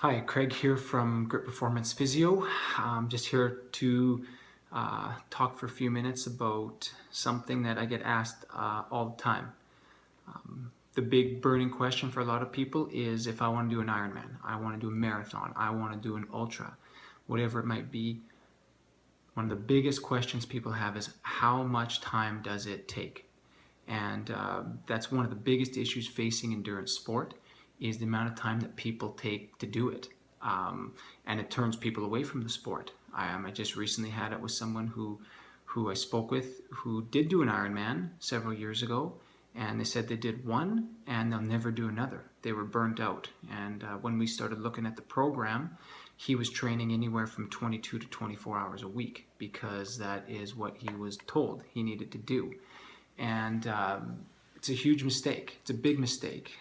Hi, Craig here from Grit Performance Physio. I'm just here to talk for a few minutes about something that I get asked all the time. The big burning question for a lot of people is if I want to do an Ironman, I want to do a marathon, I want to do an ultra, whatever it might be. One of the biggest questions people have is how much time does it take? And that's one of the biggest issues facing endurance sport is the amount of time that people take to do it. And it turns people away from the sport. I just recently had it with someone who I spoke with who did do an Ironman several years ago, and they said they did one and they'll never do another. They were burnt out. And when we started looking at the program, he was training anywhere from 22 to 24 hours a week because that is what he was told he needed to do. And it's a huge mistake. It's a big mistake.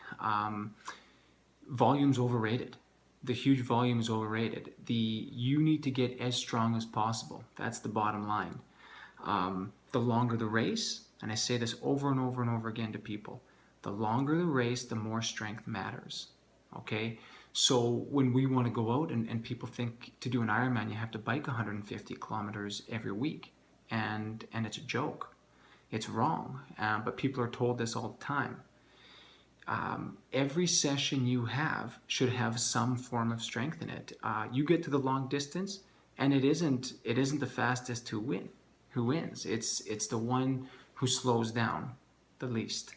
Volume's overrated. The huge volume is overrated. You need to get as strong as possible. That's the bottom line. The longer the race, and I say this over and over and over again to people, the longer the race, the more strength matters. Okay? So when we want to go out and people think to do an Ironman, you have to bike 150 kilometers every week. And it's a joke. It's wrong, but people are told this all the time. Every session you have should have some form of strength in it. You get to the long distance, and it isn't the fastest who wins. It's the one who slows down the least,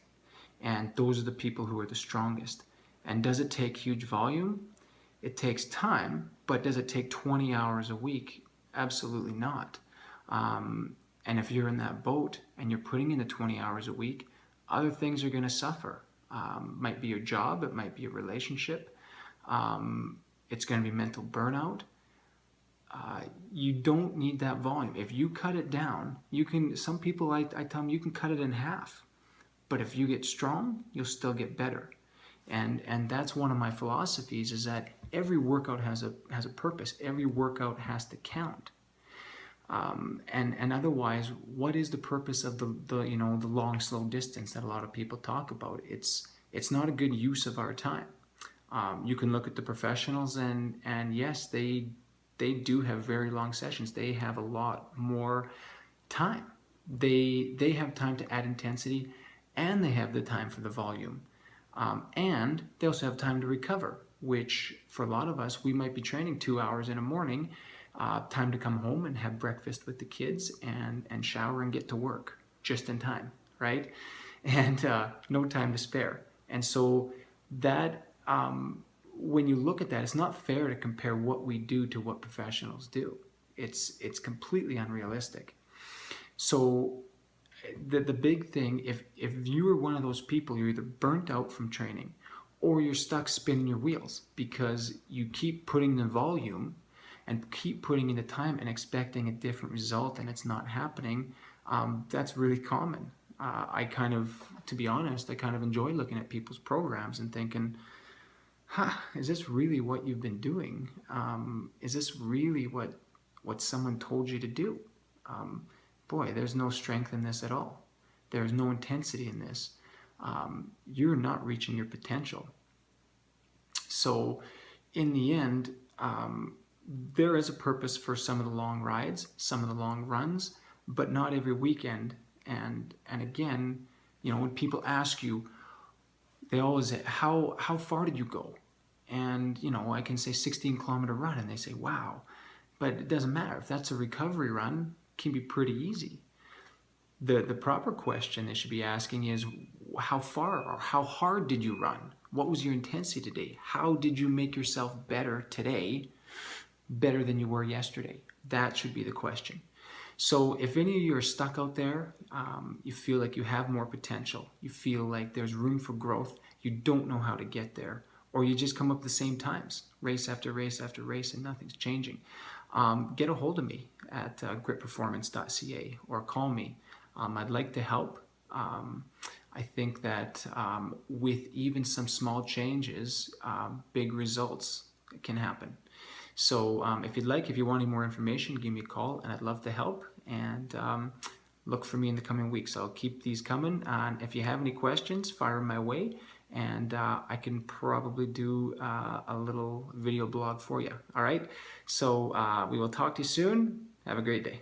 and those are the people who are the strongest. And does it take huge volume? It takes time, but does it take 20 hours a week? Absolutely not. And if you're in that boat and you're putting in the 20 hours a week, other things are going to suffer. Might be your job, it might be a relationship, it's going to be mental burnout. You don't need that volume. If you cut it down, some people I tell them you can cut it in half. But if you get strong, you'll still get better. And that's one of my philosophies is that every workout has a purpose. Every workout has to count. And otherwise, what is the purpose of the long, slow distance that a lot of people talk about? It's not a good use of our time. You can look at the professionals and yes, they do have very long sessions. They have a lot more time. They have time to add intensity, and they have the time for the volume. And they also have time to recover, which for a lot of us, we might be training 2 hours in the morning, time to come home and have breakfast with the kids and shower and get to work just in time, right? And no time to spare. And so that, when you look at that, it's not fair to compare what we do to what professionals do. It's completely unrealistic. So the big thing, if you are one of those people, you're either burnt out from training or you're stuck spinning your wheels because you keep putting the volume and keep putting in the time and expecting a different result and it's not happening, that's really common. To be honest, I kind of enjoy looking at people's programs and thinking, is this really what you've been doing? Is this really what someone told you to do? Boy, there's no strength in this at all. There's no intensity in this. You're not reaching your potential. So in the end, there is a purpose for some of the long rides, some of the long runs, but not every weekend. And again, when people ask you, they always say, how far did you go? And, I can say 16-kilometer run, and they say, wow. But it doesn't matter. If that's a recovery run, it can be pretty easy. The proper question they should be asking is, how far or how hard did you run? What was your intensity today? How did you make yourself better today, better than you were yesterday? That should be the question. So if any of you are stuck out there, you feel like you have more potential, you feel like there's room for growth, you don't know how to get there, or you just come up the same times, race after race after race, and nothing's changing, get a hold of me at gritperformance.ca or call me. I'd like to help. I think that with even some small changes, big results can happen. So if you want any more information, give me a call and I'd love to help, and look for me in the coming weeks. I'll keep these coming. And if you have any questions, fire them my way and I can probably do a little video blog for you. All right, so we will talk to you soon. Have a great day.